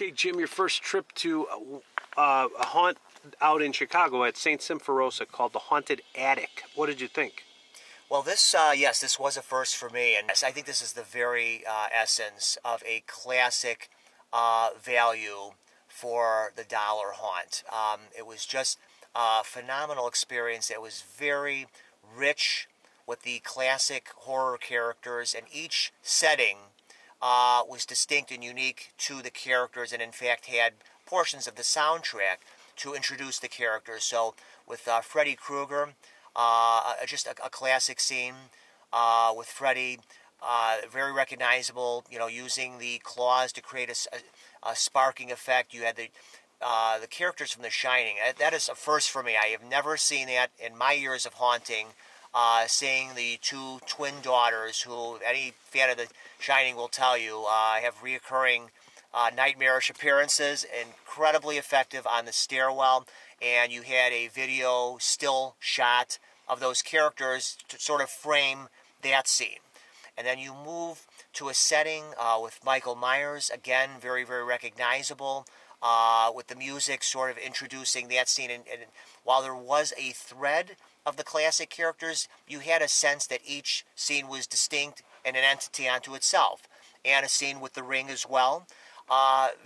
Okay, Jim, your first trip to a haunt out in Chicago at St. Symphorosa called the Haunted Attic. What did you think? Well, yes, this was a first for me, and I think this is the very essence of a classic value for the dollar haunt. It was just a phenomenal experience. It was very rich with the classic horror characters, and each setting was distinct and unique to the characters, and in fact had portions of the soundtrack to introduce the characters. So with Freddy Krueger, just a classic scene with Freddy, very recognizable. You know, using the claws to create a sparking effect. You had the characters from The Shining. That is a first for me. I have never seen that in my years of haunting. Seeing the two twin daughters, who any fan of The Shining will tell you have reoccurring nightmarish appearances, incredibly effective on the stairwell, and you had a video still shot of those characters to sort of frame that scene. And then you move to a setting with Michael Myers, again, very, very recognizable, with the music sort of introducing that scene. And while there was a thread of the classic characters, you had a sense that each scene was distinct and an entity unto itself. And a scene with the ring as well.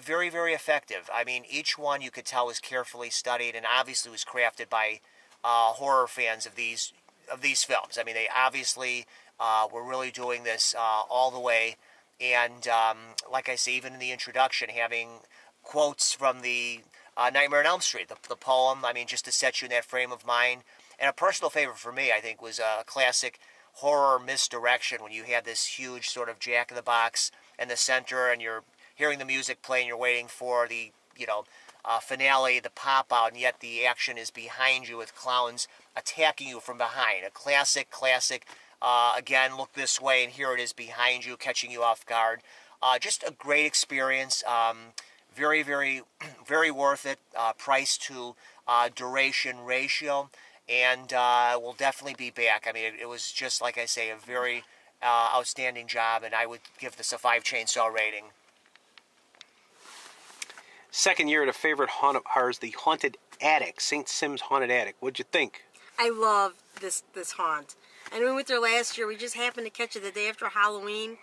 Very, very effective. I mean, each one you could tell was carefully studied and obviously was crafted by horror fans of these films. I mean, they obviously were really doing this all the way. And like I say, even in the introduction, having quotes from the Nightmare on Elm Street, the poem, I mean, just to set you in that frame of mind. And a personal favorite for me, I think, was a classic horror misdirection when you had this huge sort of jack-in-the-box in the center, and you're hearing the music play and you're waiting for the, finale, the pop-out, and yet the action is behind you with clowns attacking you from behind. A classic, again, look this way, and here it is behind you, catching you off guard. Just a great experience. Very, very, very worth it. Price to duration ratio. And we'll definitely be back. I mean, it was just, like I say, a very outstanding job, and I would give this a 5 chainsaw rating. Second year at a favorite haunt of ours, the Haunted Attic, St. Sim's Haunted Attic. What'd you think? I love this haunt. And we went there last year. We just happened to catch it the day after Halloween,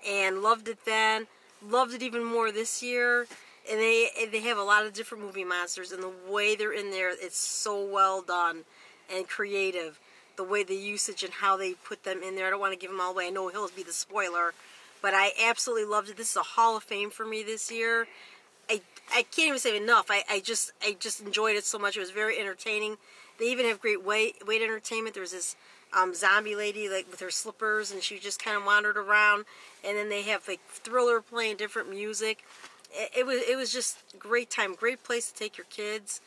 and loved it then. Loved it even more this year. And they have a lot of different movie monsters, and the way they're in there, it's so well done and creative. The way the usage and how they put them in there. I don't want to give them all away. I know he'll be the spoiler, but I absolutely loved it. This is a Hall of Fame for me this year. I can't even say enough. I just enjoyed it so much. It was very entertaining. They even have great wait entertainment. There's this zombie lady like with her slippers, and she just kind of wandered around. And then they have like Thriller playing different music. It was just a great time. Great place to take your kids.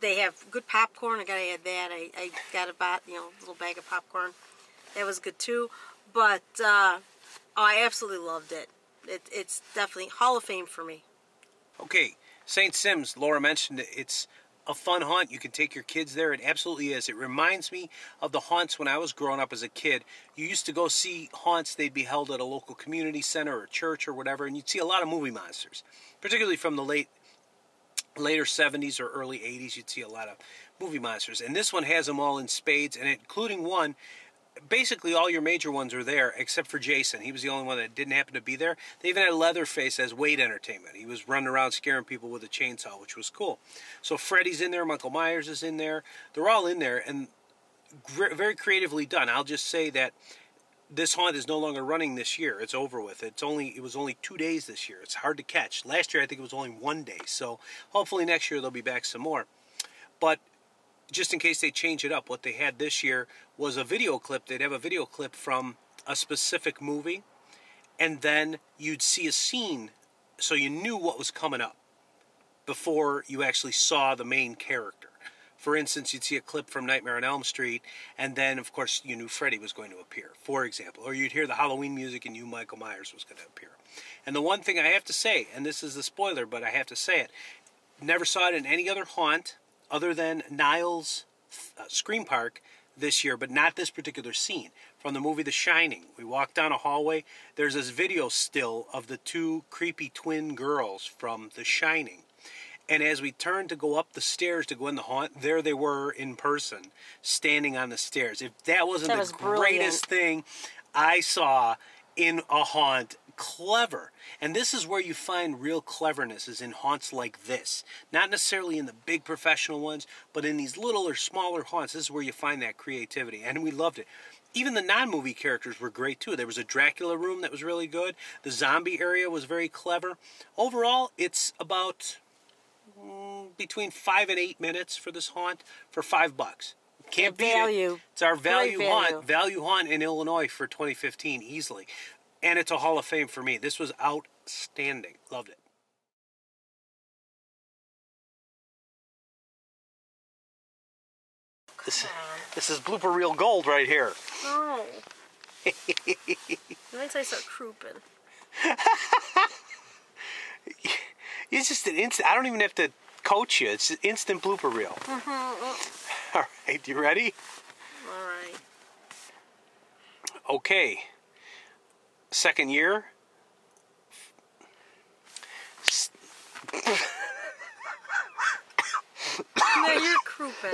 They have good popcorn. I gotta add that. I got a little bag of popcorn. That was good too. But I absolutely loved it. It's definitely Hall of Fame for me. Okay, St. Sim's, Laura mentioned it. It's a fun haunt. You can take your kids there. It absolutely is. It reminds me of the haunts when I was growing up as a kid. You used to go see haunts. They'd be held at a local community center or church or whatever, and you'd see a lot of movie monsters, particularly from the later 70s or early 80s. You'd see a lot of movie monsters. And this one has them all in spades, and including one. Basically, all your major ones are there, except for Jason. He was the only one that didn't happen to be there. They even had Leatherface as wait entertainment. He was running around scaring people with a chainsaw, which was cool. So Freddy's in there, Michael Myers is in there. They're all in there, and very creatively done. I'll just say that this haunt is no longer running this year. It's over with. It was only 2 days this year. It's hard to catch. Last year, I think it was only 1 day. So hopefully next year they'll be back some more. But just in case they change it up, what they had this year was a video clip. They'd have a video clip from a specific movie, and then you'd see a scene so you knew what was coming up before you actually saw the main character. For instance, you'd see a clip from Nightmare on Elm Street, and then, of course, you knew Freddy was going to appear, for example. Or you'd hear the Halloween music and you knew Michael Myers was going to appear. And the one thing I have to say, and this is a spoiler, but I have to say it, never saw it in any other haunt other than Niles Scream Park. this year, but not this particular scene. From the movie The Shining, we walk down a hallway. There's this video still of the two creepy twin girls from The Shining. And as we turned to go up the stairs to go in the haunt, there they were in person, standing on the stairs. If that wasn't the greatest thing I saw in a haunt, clever. And this is where you find real cleverness, is in haunts like this. Not necessarily in the big professional ones, but in these little or smaller haunts, this is where you find that creativity. And we loved it. Even the non-movie characters were great, too. There was a Dracula room that was really good. The zombie area was very clever. Overall, it's about between 5 and 8 minutes for this haunt for $5. Can't beat it. It's our value haunt in Illinois for 2015 easily. And it's a Hall of Fame for me. This was outstanding. Loved it. This is blooper reel gold right here. No. Once I start crouping. It's just an instant. I don't even have to coach you. It's an instant blooper reel. All right, you ready? All right. Okay. Second year. No, you're crouping.